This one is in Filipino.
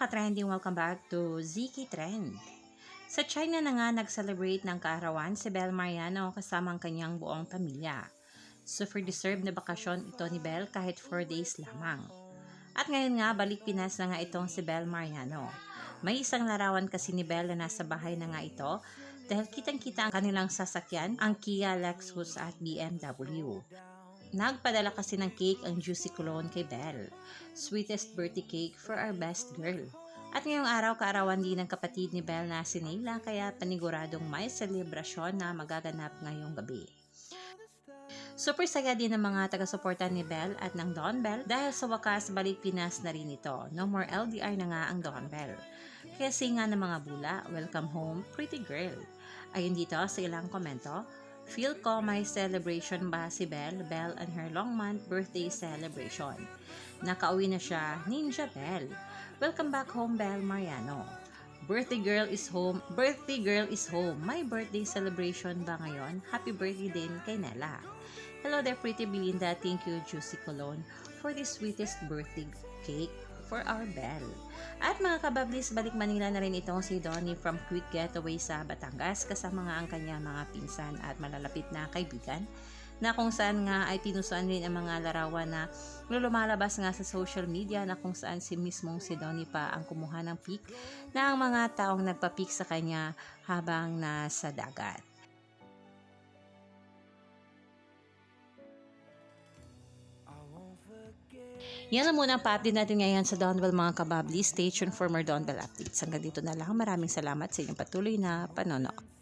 ka-trending, welcome back to Ziki Trend. Sa China na nga nag-celebrate ng kaarawan si Bel Mariano kasama ang kanyang buong pamilya. Super deserved na bakasyon ito ni Bel kahit 4 days lamang. At ngayon nga, balik Pinas na nga itong si Bel Mariano. May isang larawan kasi ni Bel na nasa bahay na nga ito dahil kitang-kita ang kanilang sasakyan, ang Kia, Lexus at BMW. Nagpadala kasi ng cake ang Juicy Cologne kay Bel. Sweetest birthday cake for our best girl. At ngayong araw, kaarawan din ng kapatid ni Bel na si Nayla, kaya paniguradong may selebrasyon na magaganap ngayong gabi. Super saya din ng mga taga-suporta ni Bel at ng Don Bell dahil sa wakas balik Pinas na rin ito. No more LDR na nga ang Don Bell. Kaya singa ng mga bula, welcome home, pretty girl. Ayun dito sa ilang komento, feel ko may celebration ba si Bel and her long month birthday celebration. Nakauwi na siya, Ninja Bel. Welcome back home, Bel Mariano. Birthday girl is home. Birthday girl is home. May birthday celebration ba ngayon? Happy birthday din kay Nella. Hello there, pretty Belinda. Thank you, Juicy Cologne, for the sweetest birthday cake for our Bel. At mga kabablis, balik Manila na rin itong si Donnie from Quick Getaway sa Batangas kasama nga ang kanyang mga pinsan at malalapit na kaibigan na kung saan nga ay pinusuan rin ang mga larawan na lumalabas nga sa social media na kung saan si mismong si Donnie pa ang kumuha ng pic na ang mga taong nagpa-pic sa kanya habang nasa dagat. Yan lang muna ang pa-update natin ngayon sa Donbell mga kababli. Stay tuned for more Donbell updates. Hanggang dito na lang. Maraming salamat sa inyong patuloy na panonood.